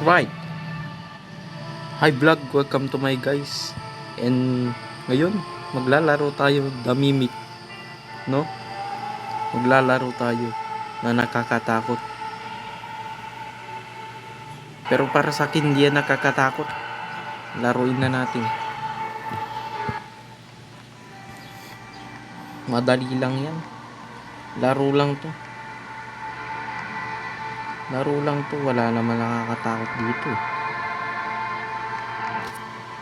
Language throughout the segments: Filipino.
Alright, hi vlog, welcome to my guys. And ngayon, maglalaro tayo The Mimic, no? Maglalaro tayo na nakakatakot. Pero para sa akin, hindi yan nakakatakot. Laruin na natin. Madali lang yan. Laro lang to. Wala naman nakakatakot dito.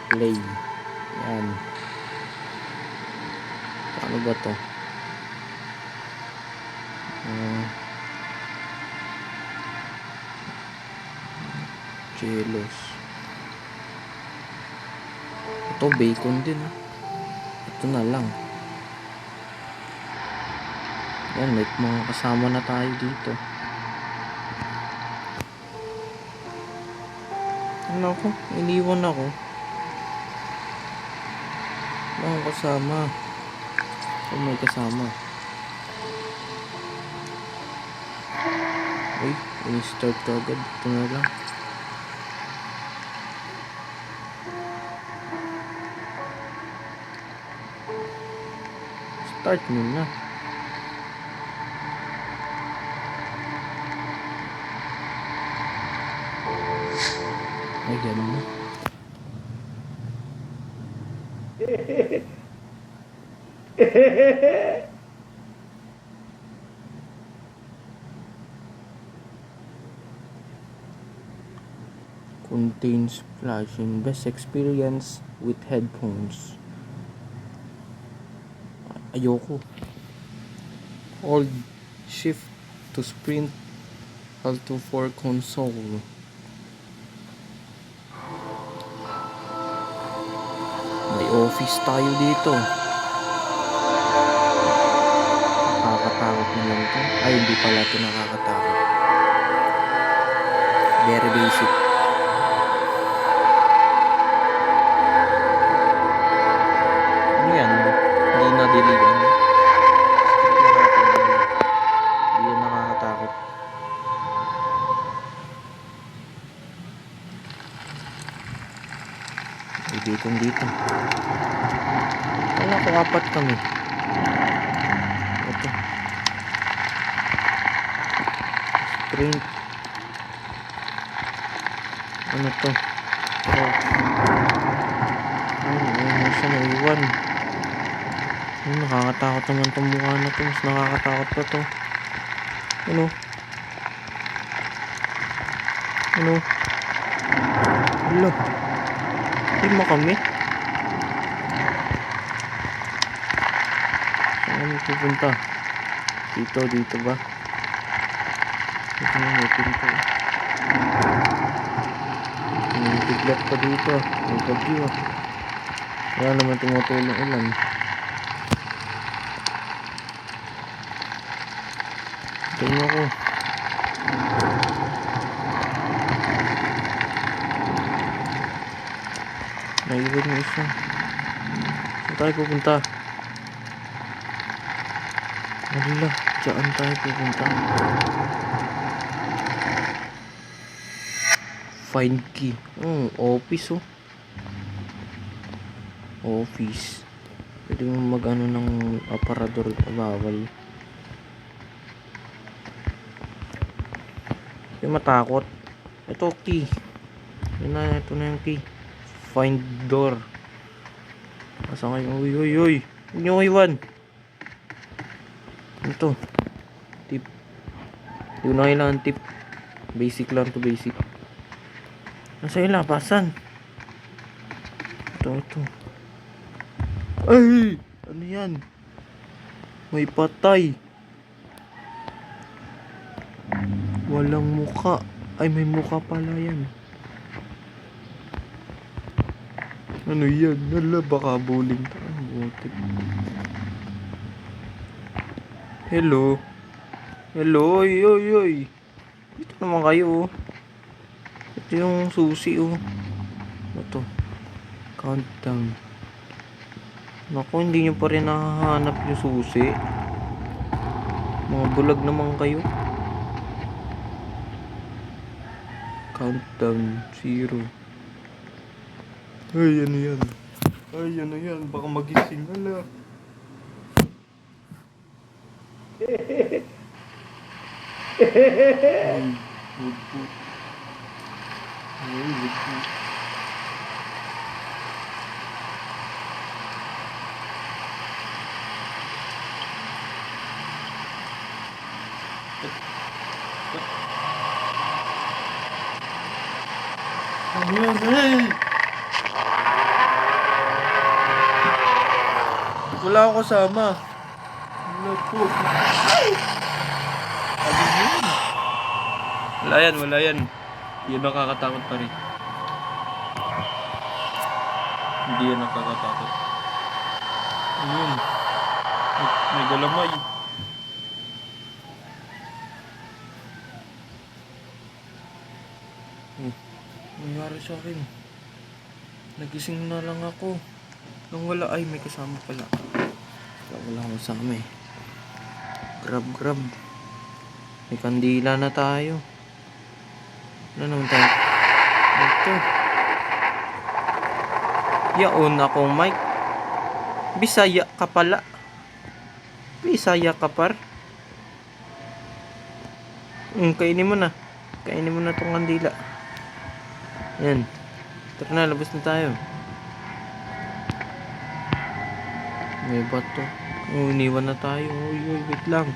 Play. Yan. Paano ba to? Jealous. Ito bacon din. Ito na lang. Yan, may mga kasama na tayo dito. Ano ako? Iniwan ako. Mga kasama. Oh, may kasama. Uy, in-start ka agad. Ito na lang. Start mo na. Ayan na. Contains flashing. Best experience with headphones. Ayoko. Hold shift to sprint. Alt for console. May office tayo dito. Nakakatakot naman to. Ay, hindi pala ito nakakatakot. Very basic. Ano yan? Hindi na diligan. Hindi yan nakakatakot. Ibitin dito. Wala ko, apat kami. Ito. Sprint. Ano to? Ano siya na iwan. Nakakatakot naman itong mukha na to. Mas nakakatakot pa to. Ano? Wala. Lima kami. Saan pupunta? Dito ba? Ito na, may pinto. May biglat pa dito. May bagyo. Wala naman tumutulong ulan. Tingnan ako. Naiwan yung isa. Saan tayo pupunta? Alala, dyan tayo pupunta. Find key. Office oh. Office. Pwede mo mag-ano ng aparador. Bawal. Yung matakot. Ito key. Ito na yung key. Find door. Asa kayo? Uy. Huwag nyo iwan. Ito. Tip. Hindi ko na kailangan tip. Basic lang to, basic. Nasa ilapasan. Ito. Ay! Ano yan? May patay. Walang muka. Ay, may muka pala yan. Ano yan? Nala, baka bowling tayo. Butik. Hello. Oy. Dito naman kayo. Ito yung susi Ito. Countdown. Naku, hindi nyo pa rin nakahanap yung susi. Mga bulag naman kayo. Countdown 0. Ay, ano yan? Ay, ano yan? Baka magising. Hala. Ay, wag po. Ay, wag po. Ano yan? Ay! Wala ako kasama. Wala po. Ano yun? Wala yan. Yun nakakatakot pa rin. Hindi yan nakakatakot. Ano yun? May galamay. Nangyari sa akin. Nagising na lang ako. Nang wala ay may kasama pala. Wala akong kasama eh. Grab. May kandila na tayo. Ano naman tayo? Ito. Yaon akong mic. Bisaya ka pala. Bisaya ka par. Kainin mo na. Kainin mo na tong kandila. Yan. Tara na, labas na tayo. May bato. Iniwan na tayo. Uy, wait lang.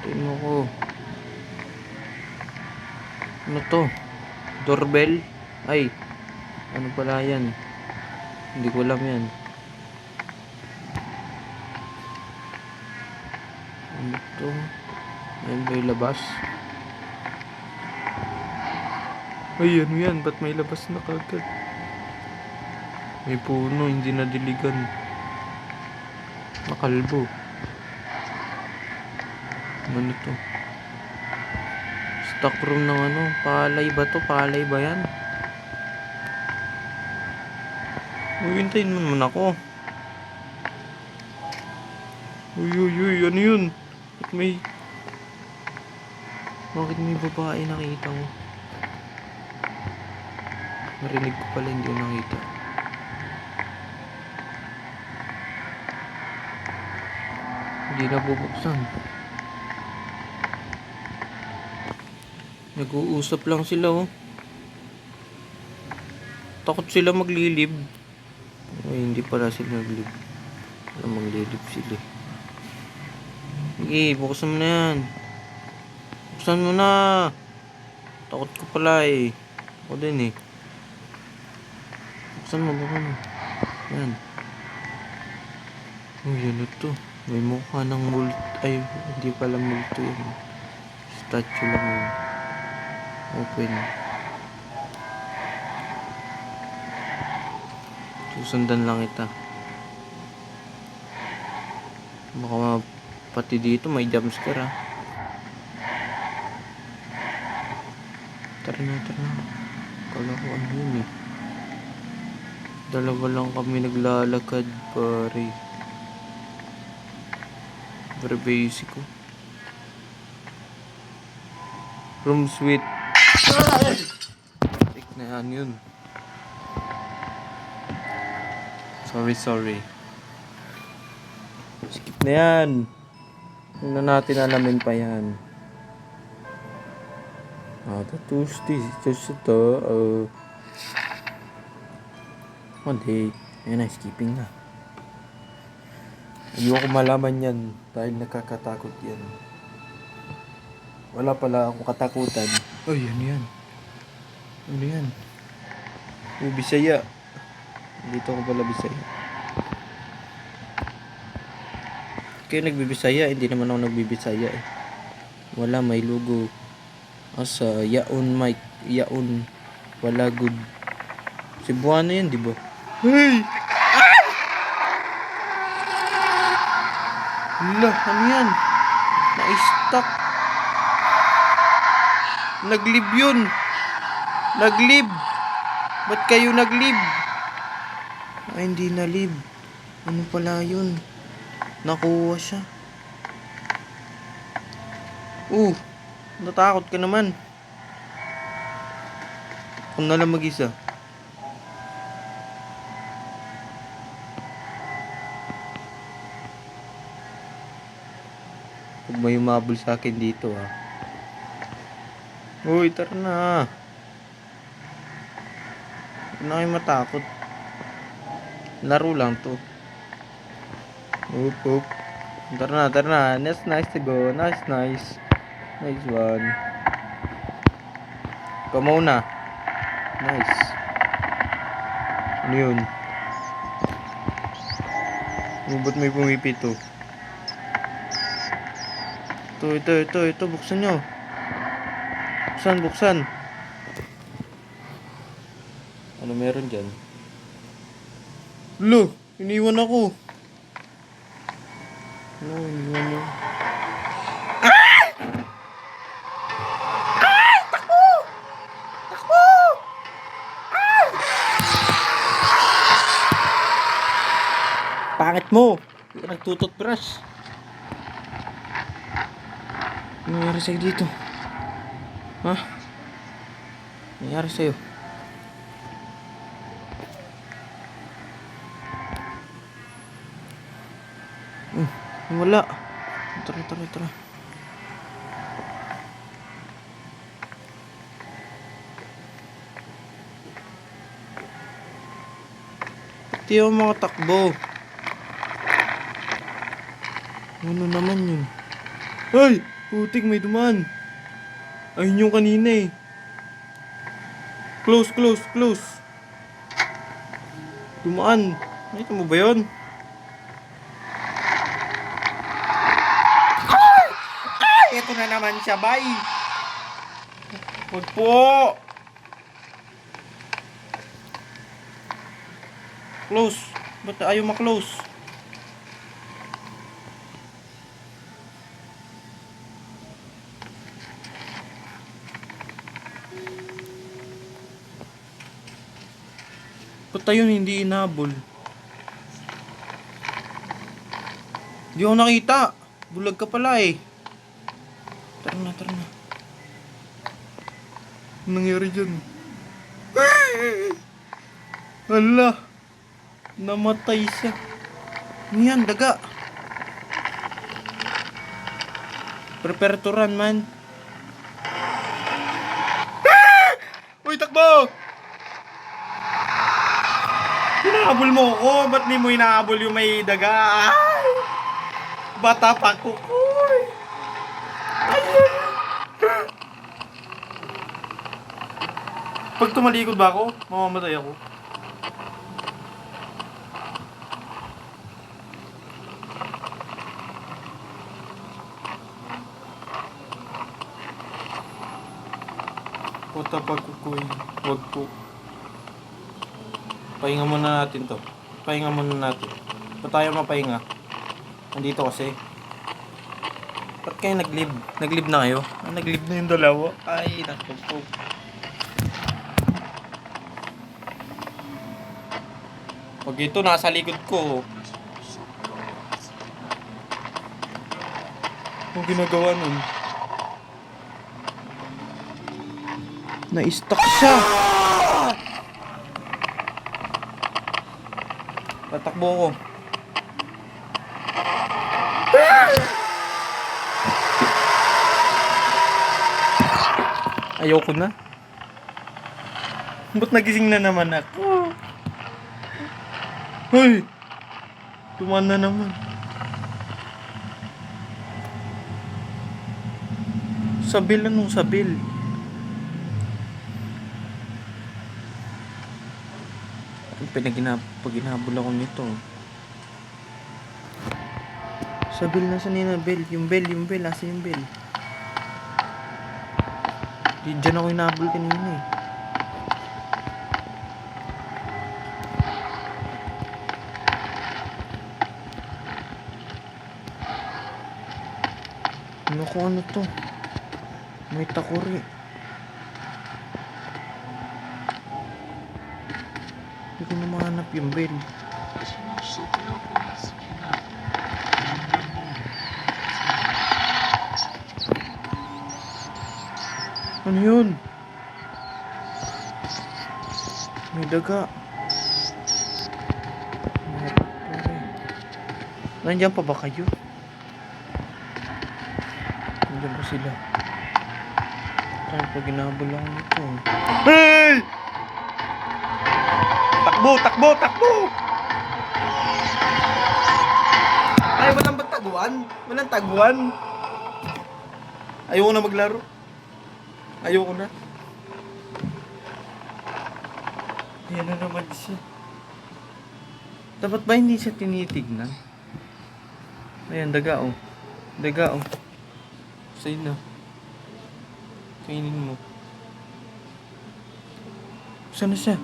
Tingnan mo ko. Ano to? Doorbell? Ay. Ano pala yan? Hindi ko alam yan. Ano to? Ayun ba yung labas? Ay, ano yan? Ba't may labas na kagad? May puno, hindi nadiligan. Makalbo. Ano to? Stock room ng ano? Palay ba to? Palay ba yan? Hintayin mo naman ako. Uy, ano yun? Bakit may babae nakita mo? Narinig ko pala, hindi ko nakita. Hindi na bubuksan. Nag-uusap lang sila oh. Takot sila maglilib. Ay, hindi pala sila maglilib. Alam, maglilib sila. Sige, buksan mo na yan. Buksan mo na. Takot ko pala eh. Ako din eh. Buksan mo. Yan. Uy, ano to? May mukha ng multo. Ay, hindi pala multo yan. Statue lang yun. Open. Susundan lang ita. Baka pati dito may jumpscare ah. Tara na. Kala ko ano yun eh. Dalawa lang kami naglalakad pare. Very basic oh. Room suite. Tik na yan yun. Sorry. Skip na yan. Hindi na natin alamin pa yan. Tuesday. One day. Ayan na, skipping na. Ayoko malaman yan dahil nakakatakot yan. Wala pala akong katakutan. Ay, ano yan? Ano yan? Bisaya. Dito ako pala Bisaya. Kaya nagbibisaya, hindi naman ako nagbibisaya eh. Wala, may logo. Asa, yaon mic, yaon, wala good. Cebuano yan, di ba? Hey! Hala, ano yan? Na-stuck. Naglib yun. Naglib. Ba't kayo naglib? Ay, hindi nalib. Ano pala yun? Nakuha siya. Natakot ka naman. Ako na lang mag-isa. Huwag may umabol sa akin dito, ha. Uy, tara na. Huwag na kayo matakot. Laro lang to. Oop. Tara na. Nice to go. Nice. Nice one. Ikaw muna. Nice. Ano yun? Ba't may pumipito? Ito. Buksan nyo. Buksan. Ano meron dyan? Lo, iniwan ako. Ano, iniwan mo? Takbo! Pangit mo! Hindi ka nagtututbrush. Ano nangyari sa'yo dito? Ha? Ano nangyari sa'yo? Wala. Tara. Pati yung mga takbo. Ano naman yun? Ay! Putik, may dumaan. Ayun yung kanina eh. Close. Dumaan. Nakita mo ba yun? Ito na naman siya, bye. Huwag po. Close. Ba't ayaw ma-close? Ba't tayo hindi inabol? Di ako nakita. Bulag ka pala eh. Tara na. Anong nangyari dyan? Hala! Namatay siya. Ano yan? Daga. Prepare to run, man. Uy, takbo! Hinahabol mo ako. Ba't di mo hinahabol yung may daga? Ay! Bata pa ko. Pag tumalikod ba ako, mamamatay ako. Bata pa ko. Huwag po. Pahinga muna natin to. Ba't tayo mapahinga? Nandito kasi. Ba't kayo nag-leave? Nag-leave na kayo? Nag-leave na yung dalawa? Ay, naku po. Pag ito nasa likod ko. Ano ginagawa nun? Na-stuck siya. Tatakbo ko. Ayoko na. Ba't nagising na naman ako? Hoy! Tumaan na naman. Sabil. Anong sabil? Pag ginabol ako nito. Sabil, nasa nina bell? Yung bell. Nasa yung bell? Diyan ako hinabol kanina eh. Naku, ano to? May takuri. Hindi ko na mahanap yung bell. Ano yun? May daga. Nandiyan pa ba kayo? Nandiyan pa sila. Tayo pa ginabol lang nito. Hey! Takbo! Takbo! Takbo! Ay, walang ba't taguan? Walang taguan. Ayoko na maglaro. Ayoko na. Ayan na naman siya. Dapat ba hindi siya tinitignan? Ayan, daga oh. Daga oh. Sa'yo na. Kainin mo. Saan na siya?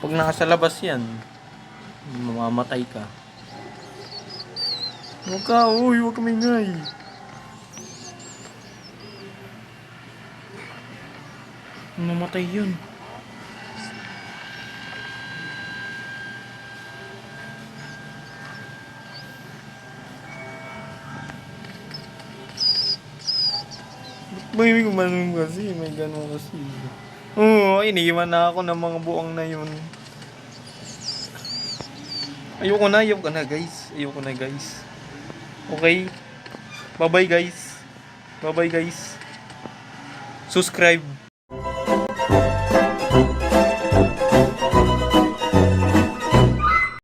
Pag nasa labas yan, mamamatay ka. Huwag ka, uy, huwag ka maingay. Mamatay yun. May gumanon kasi, may ganon kasi. Oo, iniiwan na ako ng mga buwang na yun. Ayoko na guys. Ayoko na guys. Okay? Bye-bye guys. Bye-bye guys. Subscribe.